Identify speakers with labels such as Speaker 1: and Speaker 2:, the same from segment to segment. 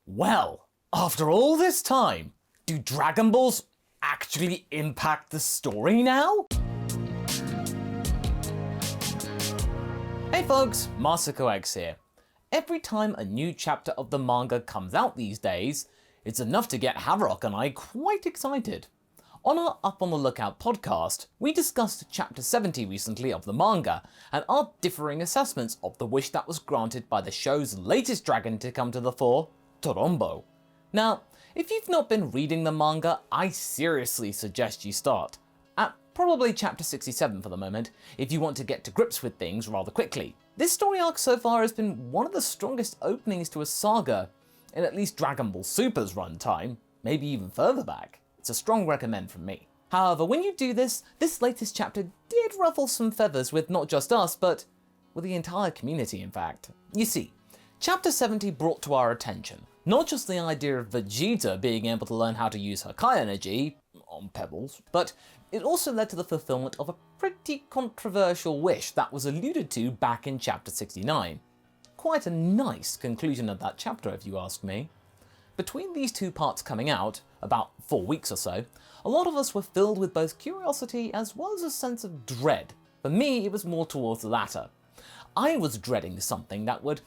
Speaker 1: Well, after all this time, do Dragon Balls actually impact the story now? Hey folks, MasakoX here. Every time a new chapter of the manga comes out these days, it's enough to get Haverock and I quite excited. On our Up on the Lookout podcast, we discussed chapter 70 recently of the manga, and our differing assessments of the wish that was granted by the show's latest dragon to come to the fore, Torombo. Now, if you've not been reading the manga, I seriously suggest you start at probably chapter 67 for the moment, if you want to get to grips with things rather quickly. This story arc so far has been one of the strongest openings to a saga in at least Dragon Ball Super's runtime, maybe even further back. It's a strong recommend from me. However, when you do this latest chapter did ruffle some feathers with not just us, but with the entire community in fact. You see, chapter 70 brought to our attention not just the idea of Vegeta being able to learn how to use her Kai energy, on pebbles, but it also led to the fulfillment of a pretty controversial wish that was alluded to back in chapter 69. Quite a nice conclusion of that chapter if you ask me. Between these two parts coming out, about 4 weeks or so, a lot of us were filled with both curiosity as well as a sense of dread. For me, it was more towards the latter. I was dreading something that would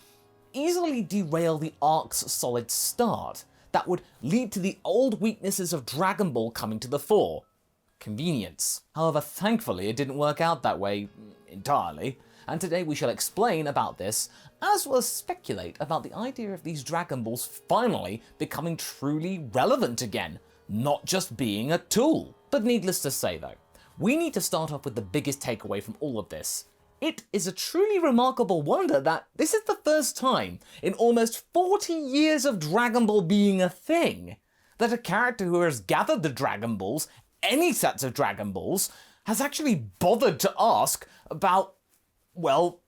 Speaker 1: easily derail the arc's solid start, that would lead to the old weaknesses of Dragon Ball coming to the fore. Convenience. However, thankfully it didn't work out that way entirely, and today we shall explain about this, as well as speculate about the idea of these Dragon Balls finally becoming truly relevant again, not just being a tool. But needless to say though, we need to start off with the biggest takeaway from all of this. It is a truly remarkable wonder that this is the first time in almost 40 years of Dragon Ball being a thing that a character who has gathered the Dragon Balls, any sets of Dragon Balls, has actually bothered to ask about, well,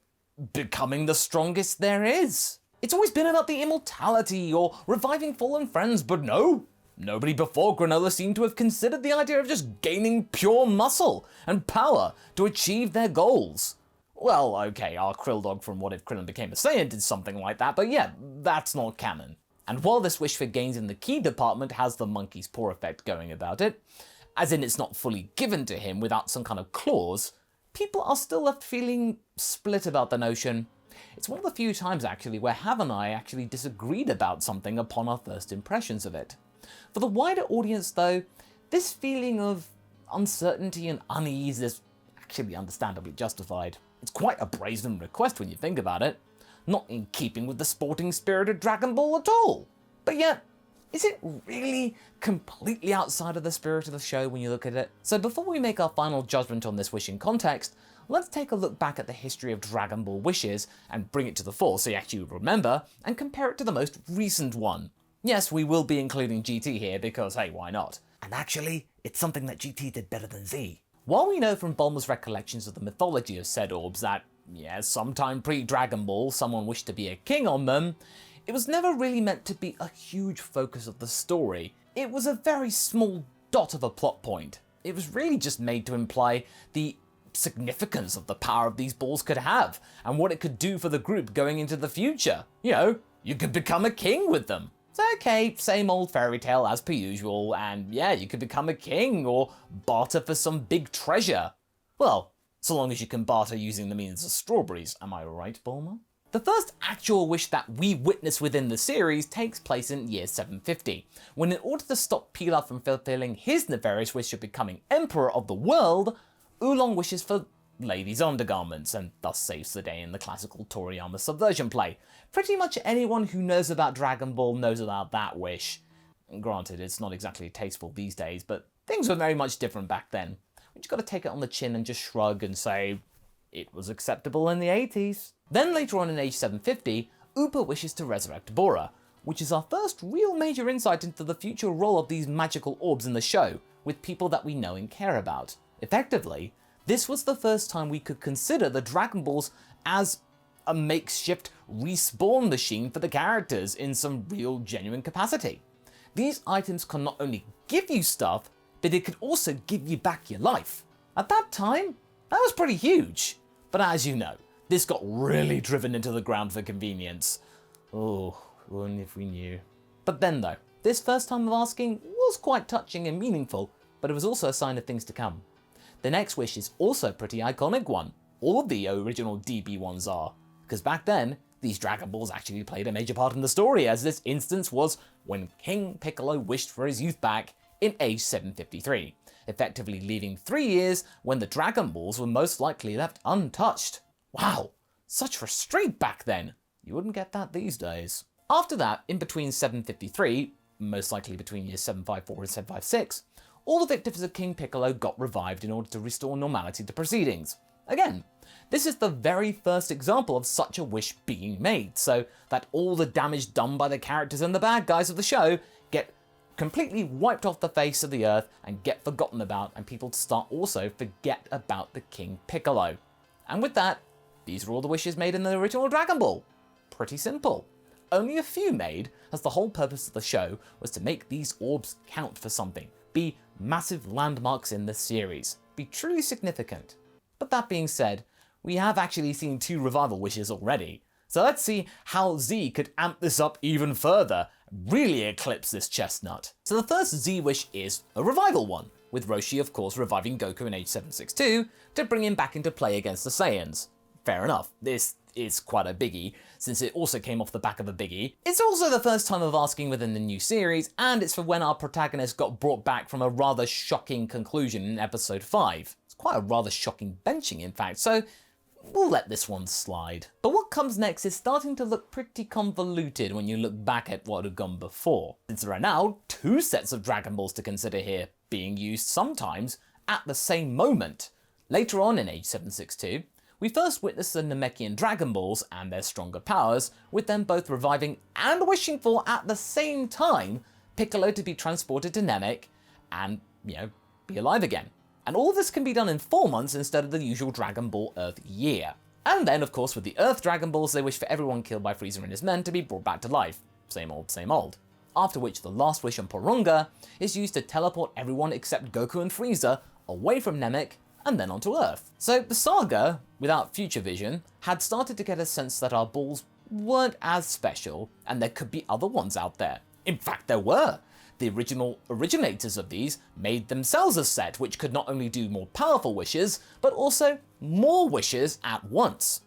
Speaker 1: becoming the strongest there is. It's always been about the immortality or reviving fallen friends, but no, nobody before Granola seemed to have considered the idea of just gaining pure muscle and power to achieve their goals. Well, okay, our Krill dog from What If Krillin Became a Saiyan did something like that, but yeah, that's not canon. And while this wish for gains in the ki department has the monkey's paw effect going about it, as in it's not fully given to him without some kind of clause, people are still left feeling split about the notion. It's one of the few times actually where Hav and I actually disagreed about something upon our first impressions of it. For the wider audience though, this feeling of uncertainty and unease is actually understandably justified. It's quite a brazen request when you think about it, not in keeping with the sporting spirit of Dragon Ball at all. But yet, is it really completely outside of the spirit of the show when you look at it? So before we make our final judgment on this wish in context, let's take a look back at the history of Dragon Ball wishes and bring it to the fore so you actually remember and compare it to the most recent one. Yes, we will be including GT here because hey, why not? And actually, it's something that GT did better than Z. While we know from Bulma's recollections of the mythology of said orbs that, yeah, sometime pre-Dragon Ball someone wished to be a king on them, it was never really meant to be a huge focus of the story. It was a very small dot of a plot point. It was really just made to imply the significance of the power of these balls could have, and what it could do for the group going into the future. You know, you could become a king with them. So okay, same old fairy tale as per usual, and yeah, you could become a king or barter for some big treasure. Well, so long as you can barter using the means of strawberries, am I right, Bulma? The first actual wish that we witness within the series takes place in year 750, when in order to stop Pilaf from fulfilling his nefarious wish of becoming emperor of the world, Oolong wishes for ladies' undergarments, and thus saves the day in the classical Toriyama subversion play. Pretty much anyone who knows about Dragon Ball knows about that wish. Granted, it's not exactly tasteful these days, but things were very much different back then. We just gotta take it on the chin and just shrug and say, it was acceptable in the 80s. Then later on in age 750, Upa wishes to resurrect Bora, which is our first real major insight into the future role of these magical orbs in the show, with people that we know and care about. Effectively, this was the first time we could consider the Dragon Balls as a makeshift respawn machine for the characters in some real genuine capacity. These items can not only give you stuff, but it could also give you back your life. At that time, that was pretty huge. But as you know, this got really driven into the ground for convenience. Oh, only if we knew. But then though, this first time of asking was quite touching and meaningful, but it was also a sign of things to come. The next wish is also a pretty iconic one. All of the original DB ones are, because back then, these Dragon Balls actually played a major part in the story, as this instance was when King Piccolo wished for his youth back in age 753, effectively leaving 3 years when the Dragon Balls were most likely left untouched. Wow, such restraint back then. You wouldn't get that these days. After that, in between 753, most likely between years 754 and 756, all the victims of King Piccolo got revived in order to restore normality to proceedings. Again, this is the very first example of such a wish being made, so that all the damage done by the characters and the bad guys of the show get completely wiped off the face of the earth and get forgotten about, and people start also forget about the King Piccolo. And with that, these were all the wishes made in the original Dragon Ball. Pretty simple. Only a few made, as the whole purpose of the show was to make these orbs count for something, be massive landmarks in the series, be truly significant. But that being said, we have actually seen 2 revival wishes already, so let's see how Z could amp this up even further, really eclipse this chestnut. So the first Z wish is a revival one, with Roshi of course reviving Goku in age 762 to bring him back into play against the Saiyans. Fair enough, this is quite a biggie, since it also came off the back of a biggie. It's also the first time of asking within the new series, and it's for when our protagonist got brought back from a rather shocking conclusion in episode 5. It's quite a rather shocking benching in fact, so we'll let this one slide. But what comes next is starting to look pretty convoluted when you look back at what had gone before, since there are now 2 sets of Dragon Balls to consider here, being used sometimes at the same moment. Later on in age 762, we first witnessed the Namekian Dragon Balls and their stronger powers, with them both reviving and wishing for, at the same time, Piccolo to be transported to Namek and, be alive again. And all of this can be done in 4 months instead of the usual Dragon Ball Earth year. And then, of course, with the Earth Dragon Balls, they wish for everyone killed by Frieza and his men to be brought back to life. Same old, same old. After which the last wish on Porunga is used to teleport everyone except Goku and Frieza away from Namek and then onto Earth. So the Saga, without Future Vision, had started to get a sense that our balls weren't as special and there could be other ones out there. In fact, there were. The original originators of these made themselves a set which could not only do more powerful wishes, but also more wishes at once.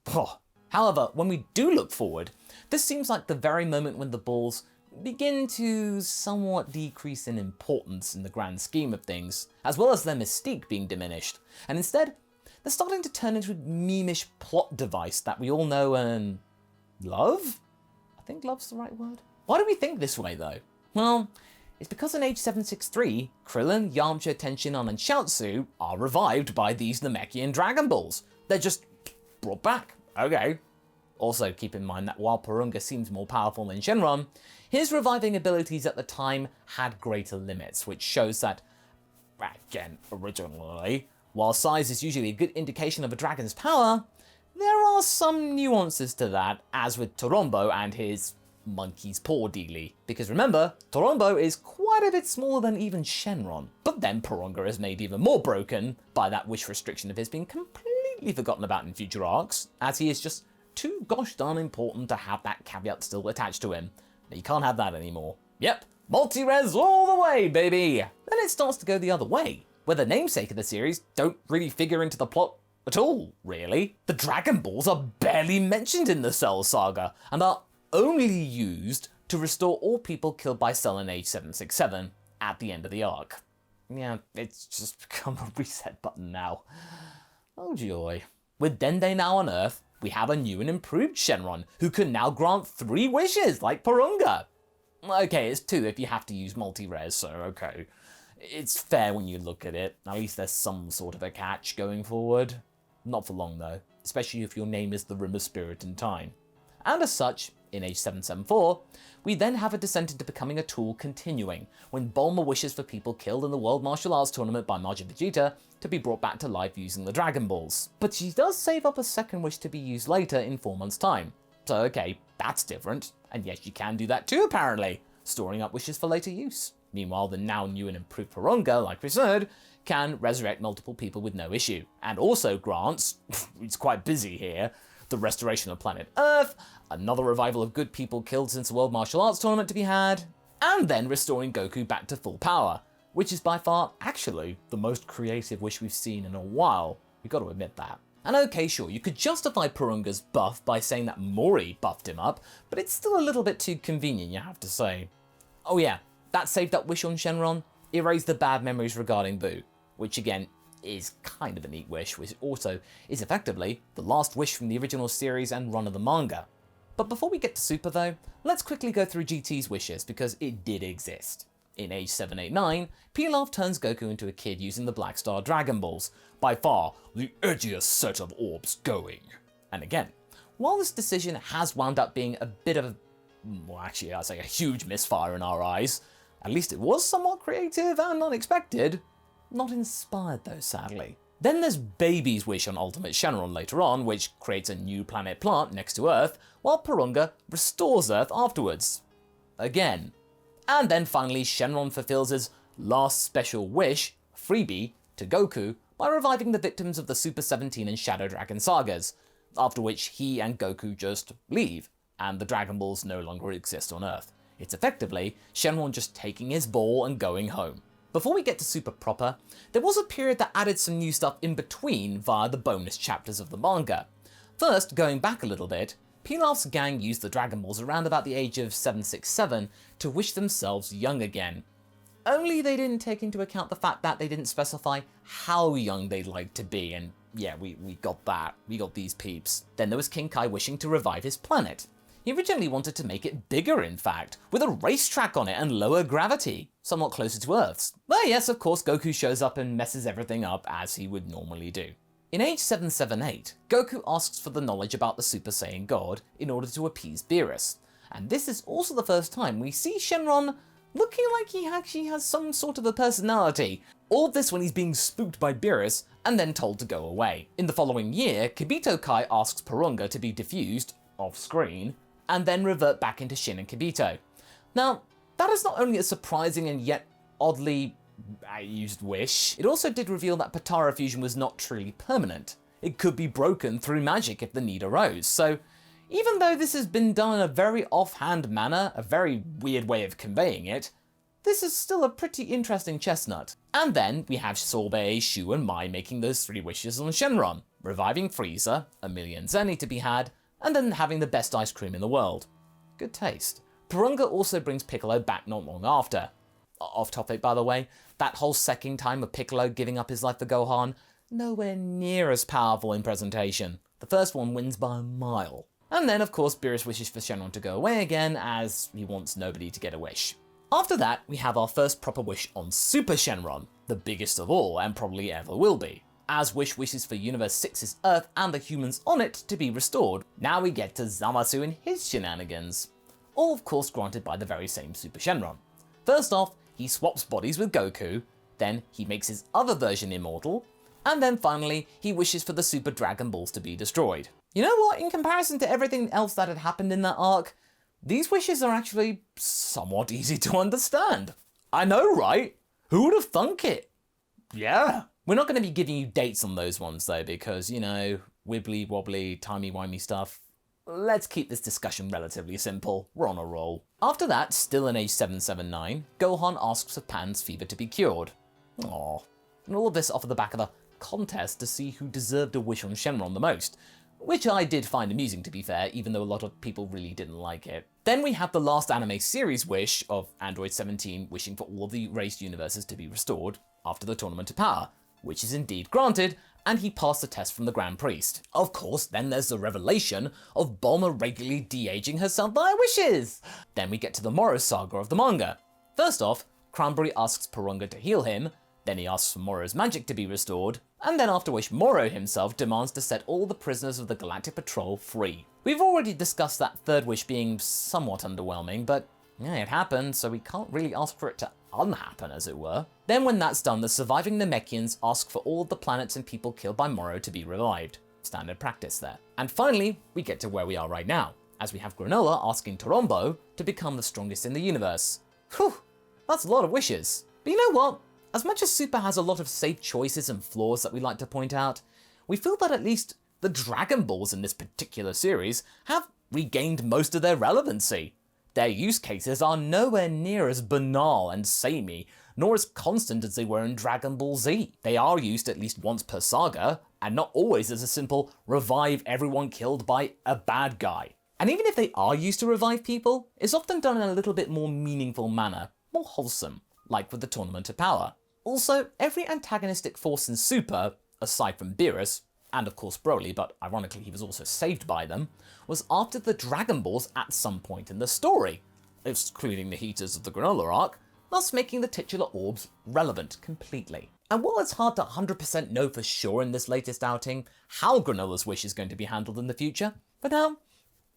Speaker 1: However, when we do look forward, this seems like the very moment when the balls begin to somewhat decrease in importance in the grand scheme of things, as well as their mystique being diminished, and instead, they're starting to turn into a meme-ish plot device that we all know and love? I think love's the right word. Why do we think this way though? Well, it's because in age 763, Krillin, Yamcha, Tenshinhan and Chiaotzu are revived by these Namekian Dragon Balls. They're just brought back. Okay. Also keep in mind that while Porunga seems more powerful than Shenron, his reviving abilities at the time had greater limits, which shows that, again, originally, while size is usually a good indication of a dragon's power, there are some nuances to that, as with Torombo and his monkey's paw dealy. Because remember, Torombo is quite a bit smaller than even Shenron. But then Porunga is made even more broken by that wish restriction of his being completely forgotten about in future arcs, as he is just too gosh darn important to have that caveat still attached to him. You can't have that anymore. Yep, multi-res all the way, baby! Then it starts to go the other way, where the namesake of the series don't really figure into the plot at all, really. The Dragon Balls are barely mentioned in the Cell saga, and are only used to restore all people killed by Cell in age 767 at the end of the arc. Yeah, it's just become a reset button now. Oh joy. With Dende now on Earth, we have a new and improved Shenron, who can now grant 3 wishes, like Porunga. Okay, it's 2 if you have to use multi-res, so okay. It's fair when you look at it. At least there's some sort of a catch going forward. Not for long though, especially if your name is the Rim of Spirit and Time. And as such, in age 774, we then have a descent into becoming a tool continuing, when Bulma wishes for people killed in the World Martial Arts Tournament by Majin Vegeta to be brought back to life using the Dragon Balls. But she does save up a second wish to be used later in 4 months' time. So okay, that's different. And yes, you can do that too apparently, storing up wishes for later use. Meanwhile, the now new and improved Porunga, like we said, can resurrect multiple people with no issue, and also grants, it's quite busy here, the restoration of planet Earth, another revival of good people killed since the World Martial Arts Tournament to be had, and then restoring Goku back to full power, which is by far, actually, the most creative wish we've seen in a while. We gotta admit that. And okay, sure, you could justify Purunga's buff by saying that Mori buffed him up, but it's still a little bit too convenient, you have to say. Oh yeah, that saved up wish on Shenron erased the bad memories regarding Boo, which again is kind of a neat wish, which also is effectively the last wish from the original series and run of the manga. But before we get to Super though, let's quickly go through GT's wishes because it did exist. In age 789, Pilaf turns Goku into a kid using the Black Star Dragon Balls, by far the edgiest set of orbs going. And again, while this decision has wound up being a bit of a, well actually I'd say a huge misfire in our eyes, at least it was somewhat creative and unexpected. Not inspired though, sadly. Then there's Baby's wish on Ultimate Shenron later on, which creates a new planet plant next to Earth, while Purunga restores Earth afterwards. Again. And then finally, Shenron fulfills his last special wish, freebie, to Goku by reviving the victims of the Super 17 and Shadow Dragon sagas, after which he and Goku just leave, and the Dragon Balls no longer exist on Earth. It's effectively Shenron just taking his ball and going home. Before we get to Super proper, there was a period that added some new stuff in between via the bonus chapters of the manga. First, going back a little bit, Pilaf's gang used the Dragon Balls around about the age of 767 to wish themselves young again. Only they didn't take into account the fact that they didn't specify how young they'd like to be, and yeah, we got that. We got these peeps. Then there was King Kai wishing to revive his planet. He originally wanted to make it bigger, in fact, with a racetrack on it and lower gravity, somewhat closer to Earth's. But yes, of course, Goku shows up and messes everything up as he would normally do. In age 778, Goku asks for the knowledge about the Super Saiyan God in order to appease Beerus. And this is also the first time we see Shenron looking like he actually has some sort of a personality. All of this when he's being spooked by Beerus and then told to go away. In the following year, Kibito Kai asks Purunga to be diffused, off screen, and then revert back into Shin and Kibito. Now, that is not only a surprising and yet oddly used wish, it also did reveal that Potara fusion was not truly permanent. It could be broken through magic if the need arose, so even though this has been done in a very offhand manner, a very weird way of conveying it, this is still a pretty interesting chestnut. And then we have Sorbet, Shu and Mai making those 3 wishes on Shenron, reviving Frieza, a million Zenny to be had, and then having the best ice cream in the world. Good taste. Purunga also brings Piccolo back not long after. Off topic, by the way, that whole second time of Piccolo giving up his life for Gohan, nowhere near as powerful in presentation. The first one wins by a mile. And then, of course, Beerus wishes for Shenron to go away again, as he wants nobody to get a wish. After that, we have our first proper wish on Super Shenron, the biggest of all, and probably ever will be, as Wish wishes for Universe 6's Earth and the humans on it to be restored. Now we get to Zamasu and his shenanigans. All of course granted by the very same Super Shenron. First off, he swaps bodies with Goku, then he makes his other version immortal, and then finally he wishes for the Super Dragon Balls to be destroyed. You know what, in comparison to everything else that had happened in that arc, these wishes are actually somewhat easy to understand. I know, right? Who would have thunk it? Yeah. We're not going to be giving you dates on those ones though, because, you know, wibbly wobbly, timey-wimey stuff. Let's keep this discussion relatively simple. We're on a roll. After that, still in age 779, Gohan asks for Pan's fever to be cured. Aww. And all of this off of the back of a contest to see who deserved a wish on Shenron the most, which I did find amusing to be fair, even though a lot of people really didn't like it. Then we have the last anime series wish of Android 17 wishing for all of the erased universes to be restored after the Tournament of Power, which is indeed granted, and he passed the test from the Grand Priest. Of course, then there's the revelation of Bulma regularly de-aging herself via wishes. Then we get to the Morrow saga of the manga. First off, Cranberry asks Purunga to heal him, then he asks for Morrow's magic to be restored, and then after which Morrow himself demands to set all the prisoners of the Galactic Patrol free. We've already discussed that third wish being somewhat underwhelming, but yeah, it happened, so we can't really ask for it to unhappen, as it were. Then when that's done, the surviving Namekians ask for all of the planets and people killed by Morrow to be revived. Standard practice there. And finally, we get to where we are right now, as we have Granola asking Torombo to become the strongest in the universe. Whew, that's a lot of wishes. But you know what? As much as Super has a lot of safe choices and flaws that we like to point out, we feel that at least the Dragon Balls in this particular series have regained most of their relevancy. Their use cases are nowhere near as banal and samey, nor as constant as they were in Dragon Ball Z. They are used at least once per saga, and not always as a simple revive everyone killed by a bad guy. And even if they are used to revive people, it's often done in a little bit more meaningful manner, more wholesome, like with the Tournament of Power. Also, every antagonistic force in Super, aside from Beerus, and of course Broly, but ironically he was also saved by them, was after the Dragon Balls at some point in the story, excluding the heaters of the Granola arc, thus making the titular orbs relevant completely. And while it's hard to 100% know for sure in this latest outing how Granola's wish is going to be handled in the future, for now,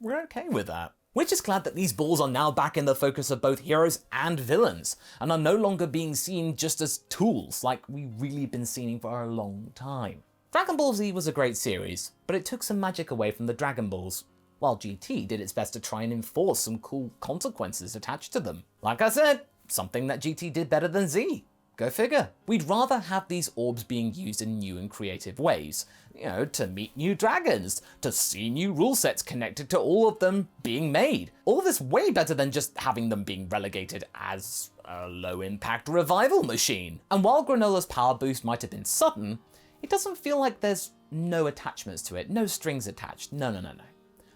Speaker 1: we're okay with that. We're just glad that these balls are now back in the focus of both heroes and villains, and are no longer being seen just as tools like we've really been seeing for a long time. Dragon Ball Z was a great series, but it took some magic away from the Dragon Balls, while GT did its best to try and enforce some cool consequences attached to them. Like I said, something that GT did better than Z. Go figure. We'd rather have these orbs being used in new and creative ways. To meet new dragons, to see new rule sets connected to all of them being made. All of this way better than just having them being relegated as a low-impact revival machine. And while Granola's power boost might have been sudden, it doesn't feel like there's no attachments to it, no strings attached. No.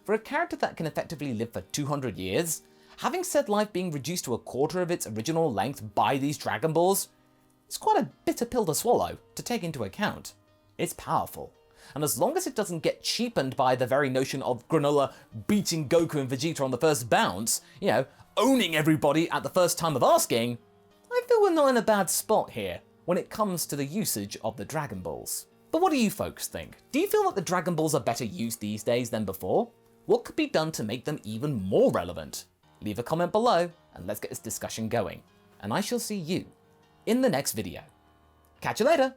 Speaker 1: For a character that can effectively live for 200 years, having said life being reduced to a quarter of its original length by these Dragon Balls, it's quite a bitter pill to swallow, to take into account. It's powerful, and as long as it doesn't get cheapened by the very notion of Granola beating Goku and Vegeta on the first bounce, owning everybody at the first time of asking, I feel we're not in a bad spot here when it comes to the usage of the Dragon Balls. But what do you folks think? Do you feel that the Dragon Balls are better used these days than before? What could be done to make them even more relevant? Leave a comment below and let's get this discussion going. And I shall see you in the next video. Catch you later!